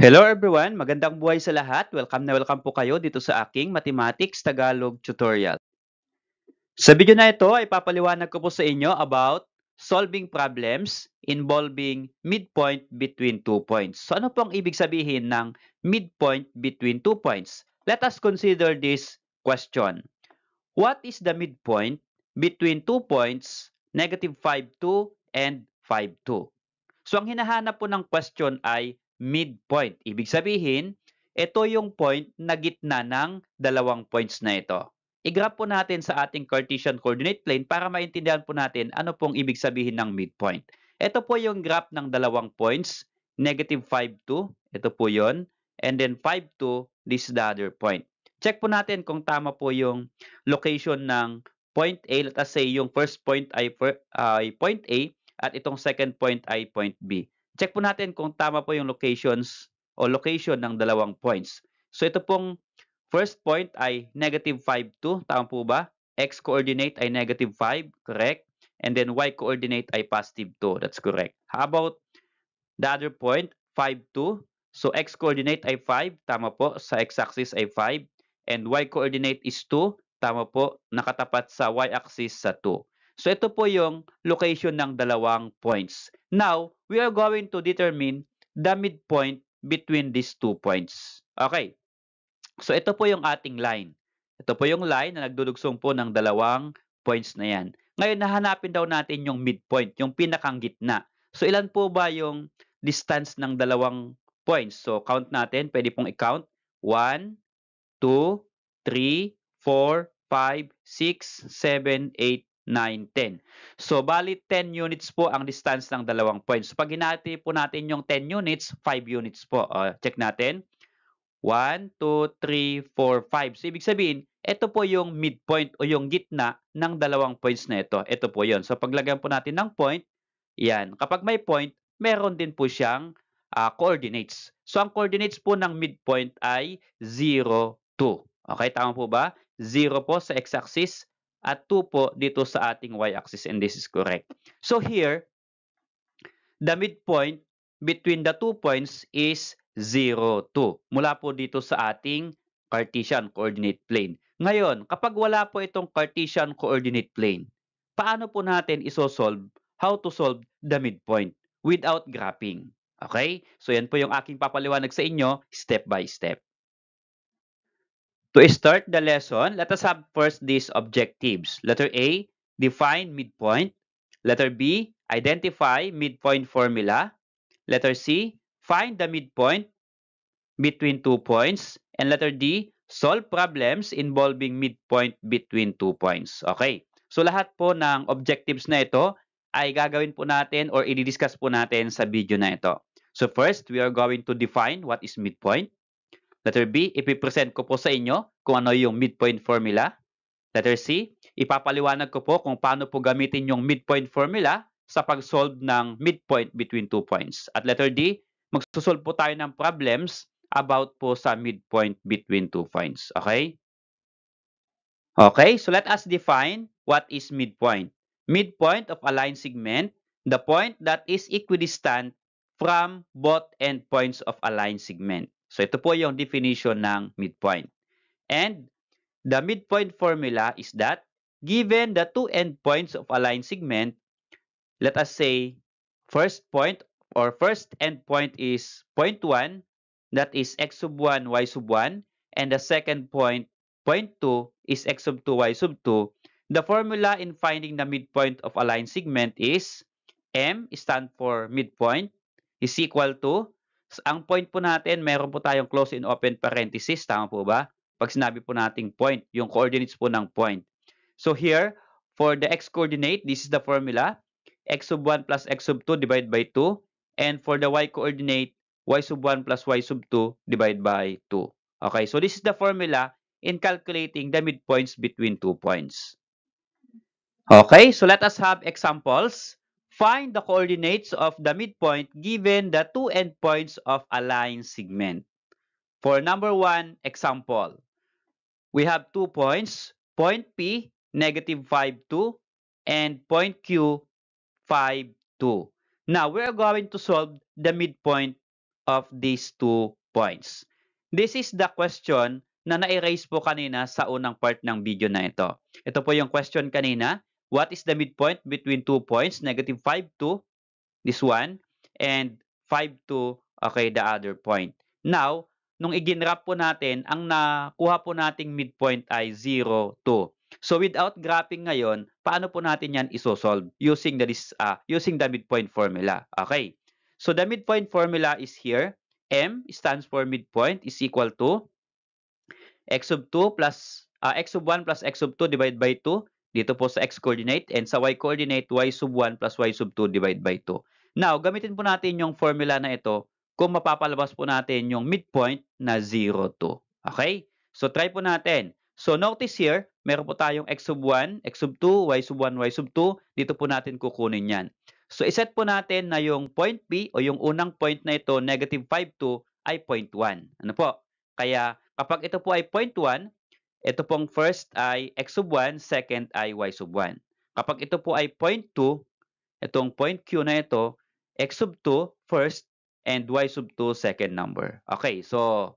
Hello everyone, magandang buhay sa lahat. Welcome na welcome po kayo dito sa aking Mathematics Tagalog tutorial. Sa video na ito ay papaliwanag ko po sa inyo about solving problems involving midpoint between 2 points. So ano po ang ibig sabihin ng midpoint between 2 points? Let us consider this question. What is the midpoint between 2 points, negative 5, 2 and 5, 2? So ang hinahanap po ng question ay midpoint. Ibig sabihin, ito yung point na gitna ng dalawang points na ito. I-graph po natin sa ating Cartesian coordinate plane para maintindihan po natin ano pong ibig sabihin ng midpoint. Ito po yung graph ng dalawang points, negative 5, 2. Ito po yon. And then 5, 2, this is the other point. Check po natin kung tama po yung location ng point A. Let us say yung first point ay point A at itong second point ay point B. Check po natin kung tama po yung locations o location ng dalawang points. So ito pong first point ay negative 5, 2. Tama po ba? X coordinate ay negative 5. Correct. And then Y coordinate ay positive 2. That's correct. How about the other point? 5, 2. So X coordinate ay 5. Tama po. Sa x-axis ay 5. And Y coordinate is 2. Tama po. Nakatapat sa y-axis sa 2. So ito po yung location ng dalawang points. Now, we are going to determine the midpoint between these 2 points. Okay. So ito po yung ating line. Ito po yung line na nagdudugsong po ng dalawang points na yan. Ngayon, hahanapin daw natin yung midpoint, yung pinakang gitna. So ilan po ba yung distance ng dalawang points? So count natin, pwede pong i-count. 1, 2, 3, 4, 5, 6, 7, 8, 9, 10. So, bali 10 units po ang distance ng dalawang points. So, pag hinati po natin yung 10 units, 5 units po. Check natin. 1, 2, 3, 4, 5. So, ibig sabihin, ito po yung midpoint o yung gitna ng dalawang points na ito. Ito po yon. So, paglagyan po natin ng point, yan. Kapag may point, meron din po siyang coordinates. So, ang coordinates po ng midpoint ay 0, 2. Okay, tama po ba? 0 po sa x-axis at 2 po dito sa ating y-axis, and this is correct. So, here, the midpoint between the 2 points is 0, 2. Mula po dito sa ating Cartesian coordinate plane. Ngayon, kapag wala po itong Cartesian coordinate plane, paano po natin how to solve the midpoint without graphing? Okay? So yan po yung aking papaliwanag sa inyo step by step. To start the lesson, let us have first these objectives. Letter A, define midpoint. Letter B, identify midpoint formula. Letter C, find the midpoint between 2 points. And letter D, solve problems involving midpoint between 2 points. Okay. So lahat po ng objectives na ito ay gagawin po natin or i-discuss po natin sa video na ito. So first, we are going to define what is midpoint. Letter B, ipipresent ko po sa inyo kung ano yung midpoint formula. Letter C, ipapaliwanag ko po kung paano po gamitin yung midpoint formula sa pag-solve ng midpoint between 2 points. At letter D, magsusolve po tayo ng problems about po sa midpoint between 2 points. Okay? Okay, so let us define what is midpoint. Midpoint of a line segment, the point that is equidistant from both endpoints of a line segment. So ito po yung definition ng midpoint. And the midpoint formula is that given the two endpoints of a line segment, let us say first point or first endpoint is point 1, that is x sub 1, y sub 1, and the second point, point 2, is x sub 2, y sub 2. The formula in finding the midpoint of a line segment is M stand for midpoint is equal to, ang point po natin, meron po tayong close and open parenthesis, tama po ba? Pag sinabi po nating point, yung coordinates po ng point. So here, for the x coordinate, this is the formula. X sub 1 plus x sub 2 divided by 2. And for the y coordinate, y sub 1 plus y sub 2 divided by 2. Okay, so this is the formula in calculating the midpoints between 2 points. Okay, so let us have examples. Find the coordinates of the midpoint given the two endpoints of a line segment. For number 1 example, we have 2 points, point P, negative 5, 2, and point Q, 5, 2. Now, we are going to solve the midpoint of these 2 points? This is the question na na-erase po kanina sa unang part ng video na ito. Ito po yung question kanina. What is the midpoint between 2 points? Negative 5 to this one and 5 to okay, the other point. Now, nung i-ginrap po natin, ang nakuha po nating midpoint ay 0, 2. So without graphing ngayon, paano po natin yan isosolve using the midpoint formula? Okay. So the midpoint formula is here. M stands for midpoint is equal to x sub 2 plus x sub 1 plus x sub 2 divided by 2 dito po sa x coordinate, and sa y coordinate y sub 1 plus y sub 2 divided by 2. Now, gamitin po natin yung formula na ito kung mapapalabas po natin yung midpoint na 0, 2. Okay? So try po natin. So notice here, meron po tayong x sub 1, x sub 2, y sub 1, y sub 2. Dito po natin kukunin yan. So iset po natin na yung point P o yung unang point na ito, negative 5, 2 ay point 1. Ano po? Kaya kapag ito po ay point 1, ito pong first ay x sub 1, second ay y sub 1. Kapag ito po ay point 2, itong point Q na ito, x sub 2 first and y sub 2 second number. Okay, so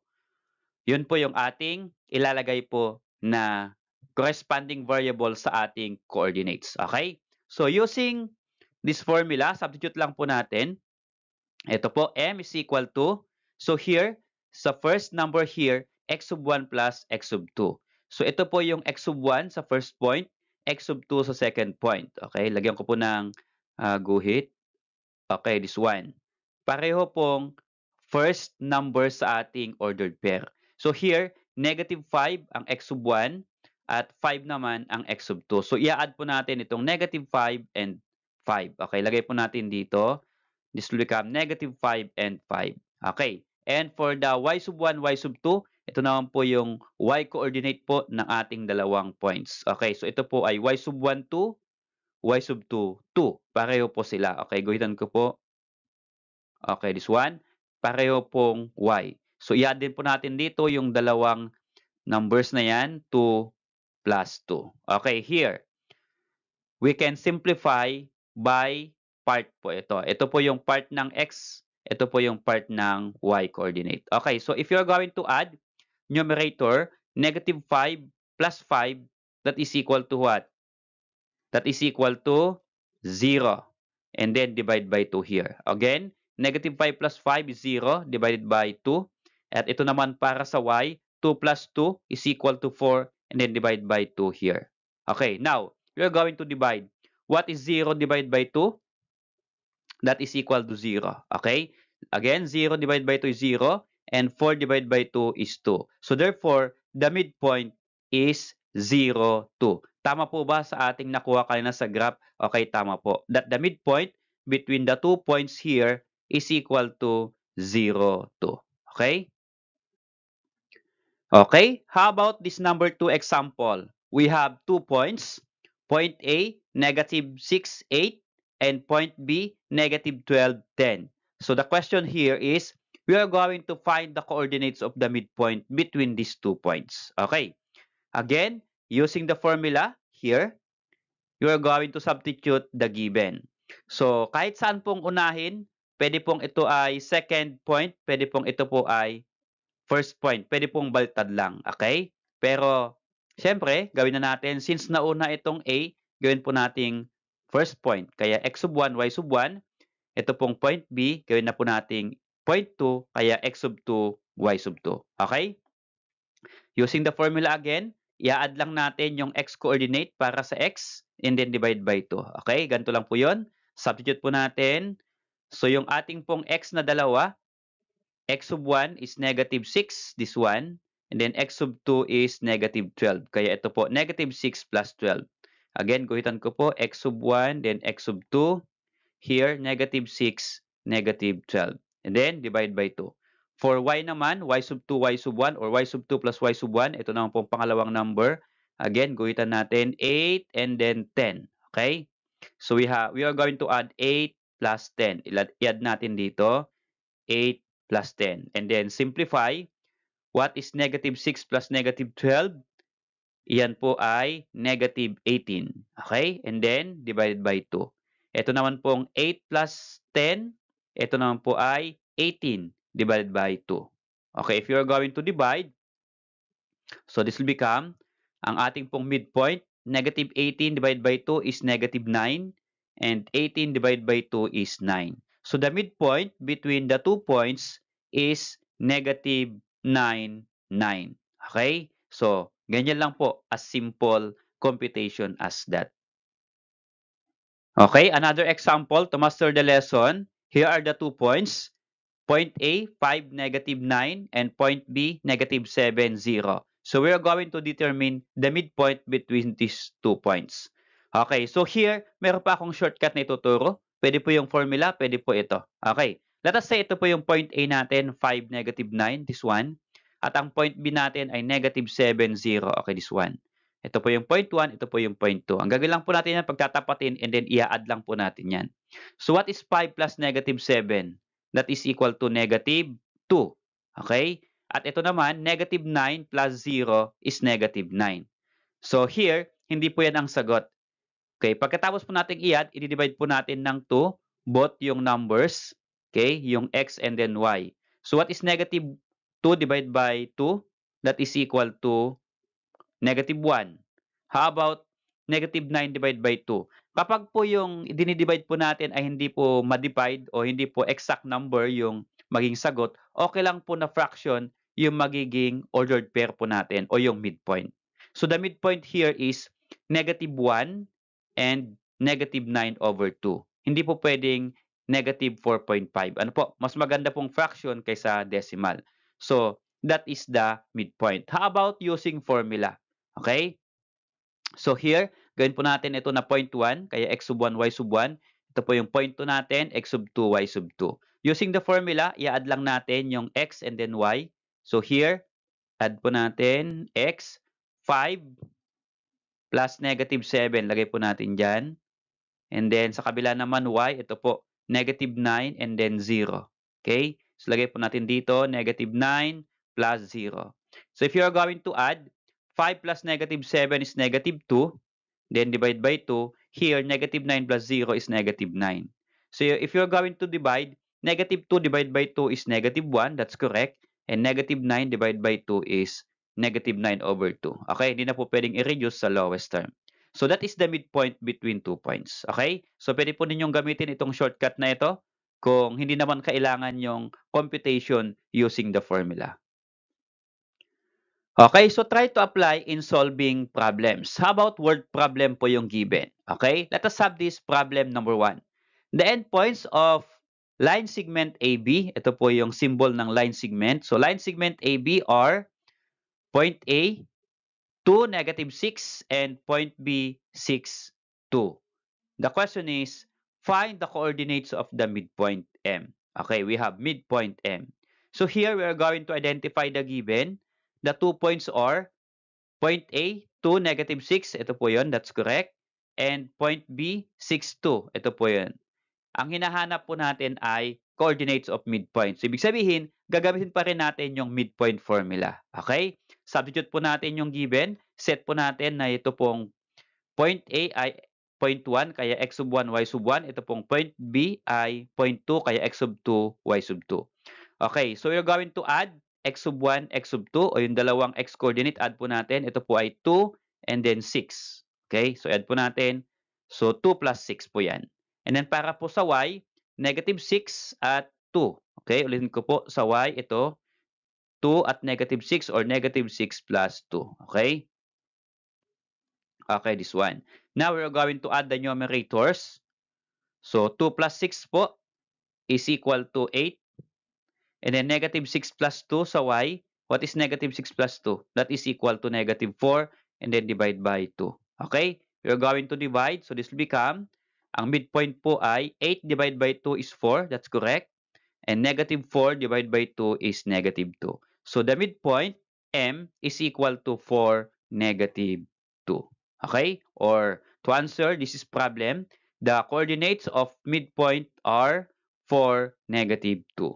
yun po yung ating ilalagay po na corresponding variable sa ating coordinates. Okay? So using this formula, substitute lang po natin. Ito po, m is equal to, so here, sa first number here, x sub 1 plus x sub 2. So ito po yung x sub 1 sa first point, x sub 2 sa second point. Okay, lagyan ko po ng guhit. Okay, this one. Pareho pong first number sa ating ordered pair. So here, negative 5 ang x sub 1 at 5 naman ang x sub 2. So i-add po natin itong negative 5 and 5. Okay, lagay po natin dito. This will become negative 5 and 5. Okay. And for the y sub 1, y sub 2, ito naman po yung y coordinate po ng ating dalawang points. Okay, so ito po ay y sub 1, 2, y sub 2, 2. Pareho po sila. Okay, guhitan ko po. Okay, this one. Pareho pong y. So, i-add din po natin dito yung dalawang numbers na yan, 2 plus 2. Okay, here. We can simplify by part po ito. Ito po yung part ng x. Ito po yung part ng y coordinate. Okay, so if you're going to add numerator, negative 5 plus 5, that is equal to what? That is equal to 0. And then divide by 2 here. Again, negative 5 plus 5 is 0 divided by 2. At ito naman para sa y, 2 plus 2 is equal to 4 and then divide by 2 here. Okay, now, we are going to divide. What is 0 divided by 2? That is equal to 0. Okay? Again, 0 divided by 2 is 0 and 4 divided by 2 is 2. So therefore, the midpoint is 0, 2. Tama po ba sa ating nakuha kanina sa graph? Okay, tama po. That the midpoint between the 2 points here is equal to 0, 2. Okay? Okay, how about this number 2 example? We have 2 points. Point A, negative 6, 8. And point B, negative 12, 10. So the question here is, we are going to find the coordinates of the midpoint between these 2 points. Okay. Again, using the formula here, you are going to substitute the given. So kahit saan pong unahin, pwede pong ito ay second point, pwede pong ito po ay first point. Pwede pong baliktad lang. Okay? Pero, syempre, gawin na natin, since nauna itong A, gawin po nating first point. Kaya x sub 1, y sub 1. Ito pong point B, gawin na po nating point 2. Kaya x sub 2, y sub 2. Okay? Using the formula again, i-add lang natin yung x coordinate para sa x and then divide by 2. Okay? Ganito lang po yun. Substitute po natin. So, yung ating pong x na dalawa, x sub 1 is negative 6, this one. And then x sub 2 is negative 12. Kaya ito po, negative 6 plus 12. Again, guhitan ko po, x sub 1, then x sub 2. Here, negative 6, negative 12. And then, divide by 2. For y naman, y sub 2, y sub 1, or y sub 2 plus y sub 1, ito naman pong pangalawang number. Again, guhitan natin 8 and then 10. Okay? So, we are going to add 8 plus 10. I-add natin dito, 8 plus 10. And then, simplify. What is negative 6 plus negative 12? Iyan po ay negative 18. Okay? And then, divided by 2. Ito naman pong 8 plus 10. Ito naman po ay 18. divided by 2. Okay, if you're going to divide, so this will become, ang ating pong midpoint, negative 18 divided by 2 is negative 9, and 18 divided by 2 is 9. So the midpoint between the 2 points is negative 9, 9. Okay? So, ganyan lang po, as simple computation as that. Okay, another example to master the lesson. Here are the 2 points. Point A, 5, negative 9, and point B, negative 7, 0. So we are going to determine the midpoint between these 2 points. Okay, so here, meron pa akong shortcut na ituturo. Pwede po yung formula, pwede po ito. Okay, let us say ito po yung point A natin, 5, negative 9, this one. At ang point B natin ay negative 7, 0. Okay, this one. Ito po yung point 1, ito po yung point 2. Ang gagawin lang po natin yan, pagtatapatin, and then i-add lang po natin yan. So what is 5 plus negative 7? That is equal to negative 2. Okay? At ito naman, negative 9 plus 0 is negative 9. So here, hindi po yan ang sagot. Okay? Pagkatapos po natin i-add, i-divide po natin ng 2, both yung numbers, okay? Yung x and then y. So what is negative 2 divided by 2? That is equal to negative 1. How about negative 9 divided by 2? Kapag po yung dinidivide po natin ay hindi po ma-divide o hindi po exact number yung maging sagot, okay lang po na fraction yung magiging ordered pair po natin o yung midpoint. So the midpoint here is negative 1 and negative 9 over 2. Hindi po pwedeng negative 4.5. Ano po? Mas maganda pong fraction kaysa decimal. So that is the midpoint. How about using formula? Okay? So here, gawin po natin ito na point 1, kaya x sub 1, y sub 1. Ito po yung point 2 natin, x sub 2, y sub 2. Using the formula, i-add lang natin yung x and then y. So here, add po natin x, 5 plus negative 7. Lagay po natin dyan. And then sa kabila naman y, ito po, negative 9 and then 0. Okay? So lagay po natin dito, negative 9 plus 0. So if you are going to add, 5 plus negative 7 is negative 2. Then divide by 2. Here, negative 9 plus 0 is negative 9. So if you're going to divide, negative 2 divided by 2 is negative 1. That's correct. And negative 9 divided by 2 is negative 9 over 2. Okay? Hindi na po pwedeng i-reduce sa lowest term. So that is the midpoint between 2 points. Okay? So pwede po ninyong gamitin itong shortcut na ito kung hindi naman kailangan yung computation using the formula. Okay, so try to apply in solving problems. How about word problem po yung given? Okay, let us have this problem number 1. The endpoints of line segment AB, ito po yung symbol ng line segment. So line segment AB are point A, 2, negative 6, and point B, 6, 2. The question is, find the coordinates of the midpoint M. Okay, we have midpoint M. So here we are going to identify the given. The 2 points are point A, 2, negative 6. Ito po yun. That's correct. And point B, 6, 2. Ito po yun. Ang hinahanap po natin ay coordinates of midpoint. So, ibig sabihin, gagamitin pa rin natin yung midpoint formula. Okay? Substitute po natin yung given. Set po natin na ito pong point A ay point 1, kaya x sub 1, y sub 1. Ito pong point B ay point 2, kaya x sub 2, y sub 2. Okay, so we're going to add x sub 1, x sub 2, o yung dalawang x coordinate, add po natin. Ito po ay 2 and then 6. Okay, so add po natin. So 2 plus 6 po yan. And then para po sa y, negative 6 at 2. Okay, ulitin ko po sa y, ito 2 at negative 6 or negative 6 plus 2. Okay? Okay, this one. Now we're going to add the numerators. So 2 plus 6 po is equal to 8. And then negative 6 plus 2 sa y. What is negative 6 plus 2? That is equal to negative 4 and then divide by 2. Okay? We're going to divide. So this will become, ang midpoint po ay 8 divided by 2 is 4. That's correct. And negative 4 divided by 2 is negative 2. So the midpoint, M, is equal to 4, negative 2. Okay? Or to answer, this is problem. The coordinates of midpoint are 4, negative 2.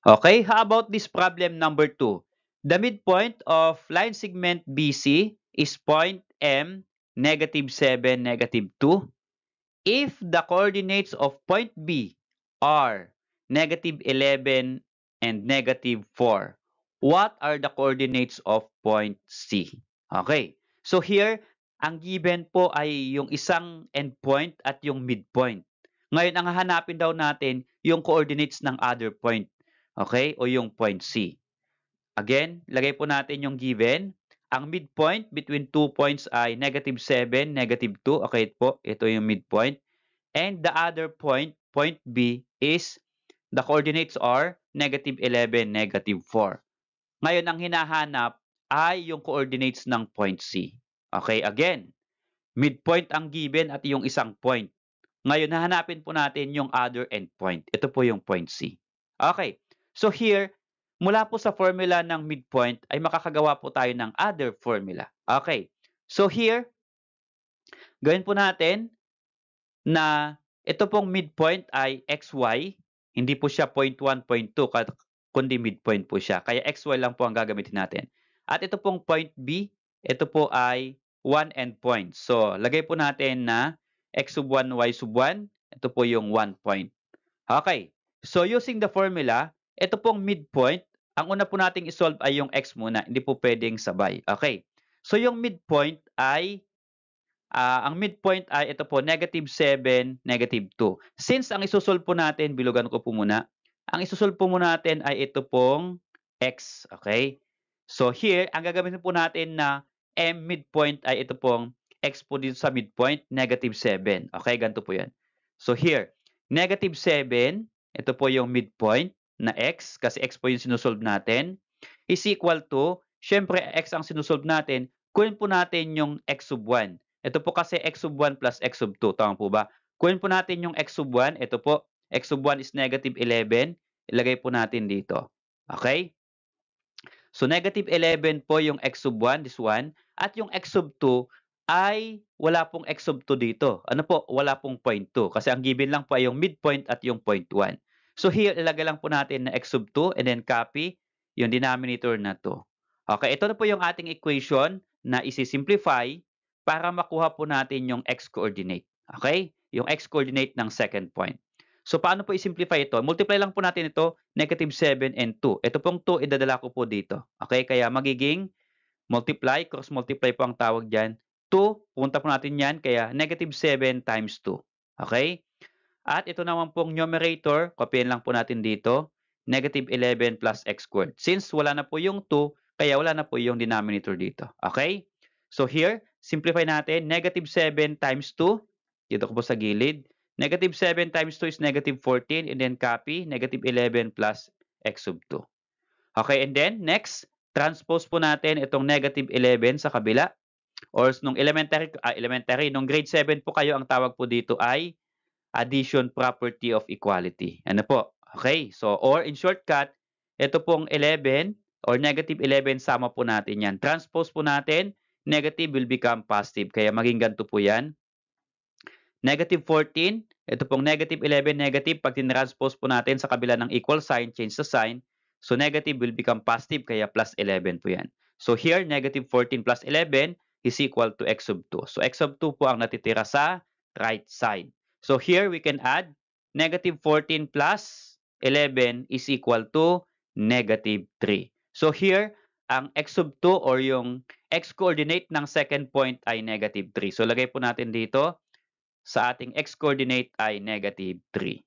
Okay, how about this problem number 2? The midpoint of line segment BC is point M, negative 7, negative 2. If the coordinates of point B are negative 11, and negative 4. What are the coordinates of point C? Okay. So here, ang given po ay yung isang endpoint at yung midpoint. Ngayon, ang hahanapin daw natin yung coordinates ng other point. Okay? O yung point C. Again, lagay po natin yung given. Ang midpoint between 2 points ay negative 7, negative 2. Okay po, ito yung midpoint. And the other point, point B, is the coordinates are negative 11, negative 4. Ngayon, ang hinahanap ay yung coordinates ng point C. Okay, again, midpoint ang given at yung isang point. Ngayon, hahanapin po natin yung other endpoint. Ito po yung point C. Okay, so here, mula po sa formula ng midpoint ay makakagawa po tayo ng other formula. Okay, so here, gawin po natin na ito pong midpoint ay xy, hindi po siya 0.1, 0.2, kundi midpoint po siya. Kaya xy lang po ang gagamitin natin. At ito pong point B, ito po ay 1 endpoint. So, lagay po natin na x sub 1, y sub 1, ito po yung 1 point. Okay. So, using the formula, ito pong midpoint, ang una po nating isolve ay yung x muna, hindi po pwedeng sabay. Okay. So, yung midpoint ay ang midpoint ay ito po, negative 7, negative 2. Since ang isusolve po natin, bilugan ko po muna, ang isusolve po muna natin ay ito pong x. Okay? So here, ang gagamitin po natin na m midpoint ay ito pong x po dito sa midpoint, negative 7. Okay? Ganito po yan. So here, negative 7, ito po yung midpoint na x, kasi x po yung sinusolve natin, is equal to, syempre x ang sinusolve natin, kunin po natin yung x sub 1. Ito po kasi x sub 1 plus x sub 2. Tama po ba? Kunin po natin yung x sub 1. Ito po, x sub 1 is negative 11. Ilagay po natin dito. Okay? So, negative 11 po yung x sub 1, this one. At yung x sub 2 ay wala pong x sub 2 dito. Ano po? Wala pong point 2. Kasi ang given lang po ay yung midpoint at yung point 1. So, here, ilagay lang po natin na x sub 2 and then copy yung denominator na to. Okay, ito na po yung ating equation na isi-simplify para makuha po natin yung x-coordinate. Okay? Yung x-coordinate ng second point. So, paano po i-simplify ito? Multiply lang po natin ito, negative 7 and 2. Ito pong 2, idadala ko po dito. Okay? Kaya magiging multiply, cross-multiply po ang tawag dyan. 2, punta po natin yan, kaya negative 7 times 2. Okay? At ito naman pong numerator, copyin lang po natin dito, negative 11 plus x squared. Since wala na po yung 2, kaya wala na po yung denominator dito. Okay? So here, simplify natin. Negative 7 times 2. Dito ko po sa gilid. Negative 7 times 2 is negative 14. And then copy, negative 11 plus x sub 2. Okay, and then next, transpose po natin itong negative 11 sa kabila. Or nung nung grade 7 po kayo, ang tawag po dito ay addition property of equality. Ano po? Okay, so or in shortcut, ito pong 11 or negative 11, sama po natin yan. Transpose po natin, negative will become positive. Kaya maging ganito po yan. Negative 14, ito pong negative 11, negative. Pag tinranspose po natin sa kabila ng equal sign, change the sign. So negative will become positive, kaya plus 11 po yan. So here, negative 14 plus 11 is equal to x sub 2. So x sub 2 po ang natitira sa right side. So here, we can add negative 14 plus 11 is equal to negative 3. So here, ang x sub 2 or yung x-coordinate ng second point ay negative 3. So lagay po natin dito, sa ating x-coordinate ay negative 3.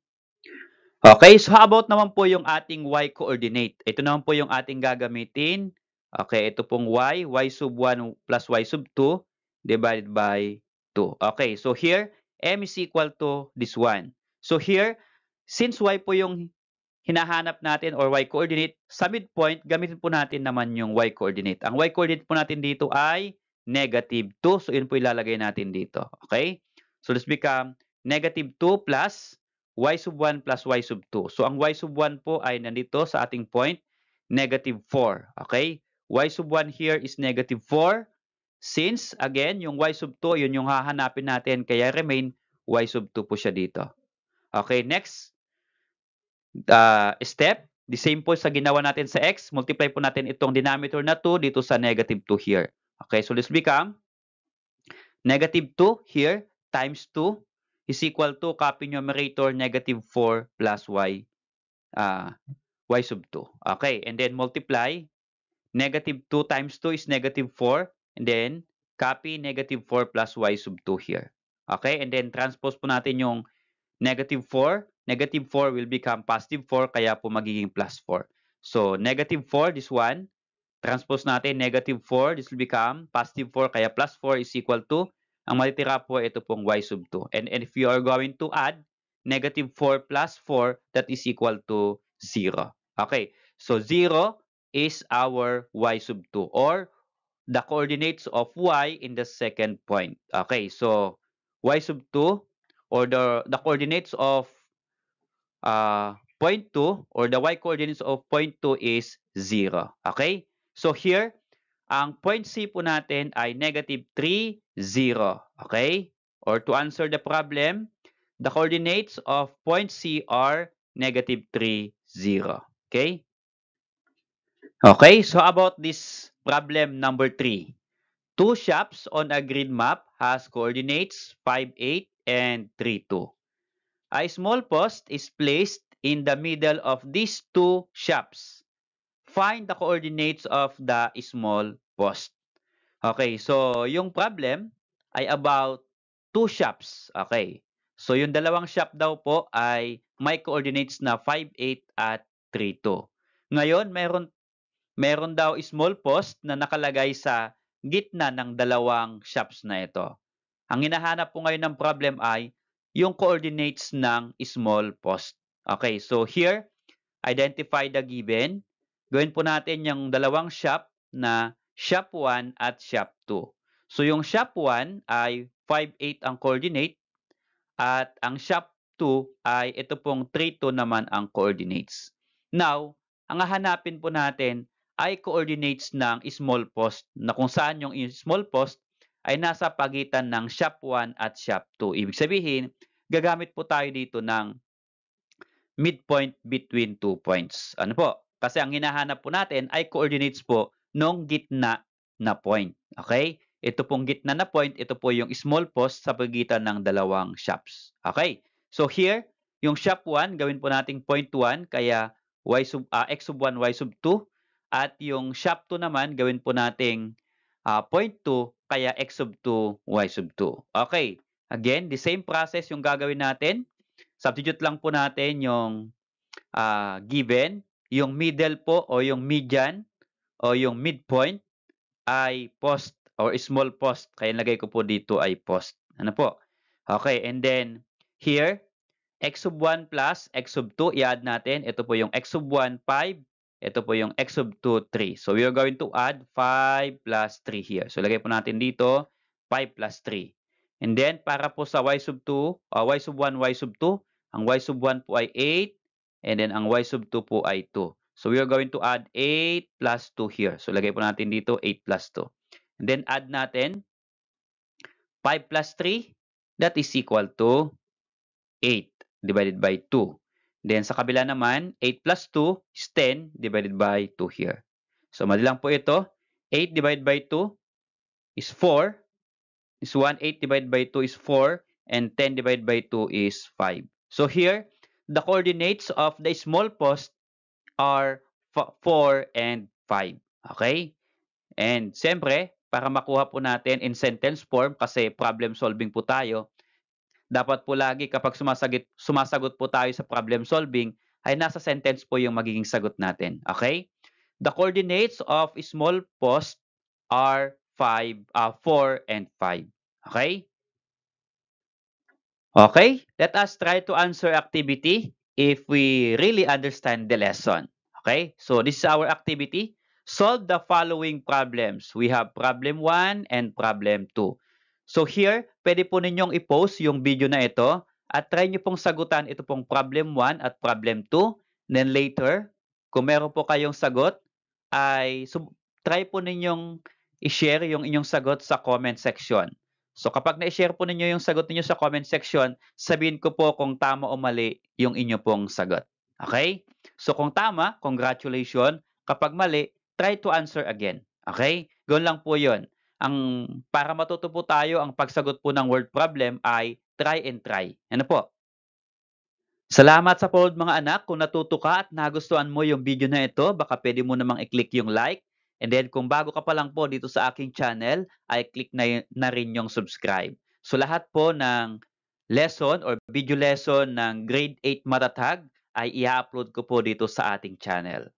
Okay, so how about naman po yung ating y-coordinate? Ito naman po yung ating gagamitin. Okay, ito pong y sub 1 plus y sub 2 divided by 2. Okay, so here, m is equal to this one. So here, since y po yung hinahanap natin or y-coordinate, sa midpoint, gamitin po natin naman yung y-coordinate. Ang y-coordinate po natin dito ay negative 2. So, yun po ilalagay natin dito. Okay? So, this become negative 2 plus y sub 1 plus y sub 2. So, ang y sub 1 po ay nandito sa ating point, negative 4. Okay? Y sub 1 here is negative 4. Since, again, yung y sub 2, yun yung hahanapin natin. Kaya remain, y sub 2 po siya dito. Okay, next step. The same po sa ginawa natin sa x. Multiply po natin itong denominator na 2 dito sa negative 2 here. Okay, so this become negative 2 here times 2 is equal to, copy numerator, negative 4 plus y y sub 2. Okay, and then multiply. Negative 2 times 2 is negative 4. And then, copy negative 4 plus y sub 2 here. Okay, and then transpose po natin yung negative 4. Negative 4 will become positive 4, kaya po magiging plus 4. So, negative 4, this one. Transpose natin, negative 4, this will become positive 4, kaya plus 4 is equal to, ang matitira po, ito pong y sub 2. And if you are going to add, negative 4 plus 4, that is equal to 0. Okay, so 0 is our y sub 2, or the coordinates of y in the second point. Okay, so y sub 2, or the coordinates of point 2, or the y coordinates of point 2 is 0. Okay, so here, ang point C po natin ay negative 3, 0. Okay, or to answer the problem, the coordinates of point C are negative 3, 0. Okay? Okay, so about this problem number 3. Two shops on a grid map has coordinates 5, 8, and 3, 2. A small post is placed in the middle of these two shops. Find the coordinates of the small post. Okay, so yung problem ay about two shops. Okay, so yung dalawang shop daw po ay may coordinates na 5, 8 at 3, 2. Ngayon, meron daw small post na nakalagay sa gitna ng dalawang shops na ito. Ang hinahanap po ngayon ng problem ay yung coordinates ng small post. Okay, so here, identify the given. Gawin po natin yung dalawang shop na shop 1 at shop 2. So yung shop 1 ay 5, 8 ang coordinate, at ang shop 2 ay ito pong 3, 2 naman ang coordinates. Now, ang hahanapin po natin ay coordinates ng small post, na kung saan yung small post ay nasa pagitan ng shop 1 at shop 2. Ibig sabihin, gagamit po tayo dito ng midpoint between 2 points. Ano po? Kasi ang hinahanap po natin ay coordinates po nung gitna na point. Okay? Ito pong gitna na point, ito po yung small post sa pagitan ng dalawang shops. Okay? So here, yung shop 1, gawin po nating point 1, kaya x sub 1, y sub 2. At yung shop 2 naman, gawin po nating point 2, kaya x sub 2, y sub 2. Okay. Again, the same process yung gagawin natin. Substitute lang po natin yung given. Yung middle po o yung median o yung midpoint ay post or small post. Kaya lagay ko po dito ay post. Ano po? Okay, and then here, x sub 1 plus x sub 2, i-add natin. Ito po yung x sub 1, 5. Ito po yung x sub 2, 3. So we are going to add 5 plus 3 here. So lagay po natin dito 5 plus 3. And then para po sa y sub 2, y sub 1, y sub 2, ang y sub 1 po ay 8. And then ang y sub 2 po ay 2. So we are going to add 8 plus 2 here. So lagay po natin dito 8 plus 2. And then add natin 5 plus 3, that is equal to 8 divided by 2. Then sa kabila naman, 8 plus 2 is 10 divided by 2 here. So madali lang po ito. 8 divided by 2 is 4. Is 1. 8 divided by 2 is 4. And 10 divided by 2 is 5. So here, the coordinates of the small post are 4 and 5. Okay? And siyempre, para makuha po natin in sentence form, kasi problem solving po tayo, dapat po lagi kapag sumasagot po tayo sa problem solving, ay nasa sentence po yung magiging sagot natin. Okay? The coordinates of small post are 4 and 5. Okay? Okay, let us try to answer activity if we really understand the lesson. Okay, so this is our activity. Solve the following problems. We have problem 1 and problem 2. So here, pwede po ninyong i-post yung video na ito at try nyo pong sagutan ito pong problem 1 at problem 2. Then later, kung meron po kayong sagot, ay try po ninyong i-share yung inyong sagot sa comment section. So kapag na-share po ninyo yung sagot niyo sa comment section, sabihin ko po kung tama o mali yung inyo pong sagot. Okay? So kung tama, congratulations. Kapag mali, try to answer again. Okay? Gawin lang po yun. Para matuto po tayo, ang pagsagot po ng word problem ay try and try. Ano po? Salamat sa panood mga anak. Kung natuto ka at nagustuhan mo yung video na ito, baka pwede mo namang i-click yung like. And then kung bago ka pa lang po dito sa aking channel, ay click na rin yung subscribe. So lahat po ng lesson or video lesson ng Grade 8 Matatag ay i-upload ko po dito sa ating channel.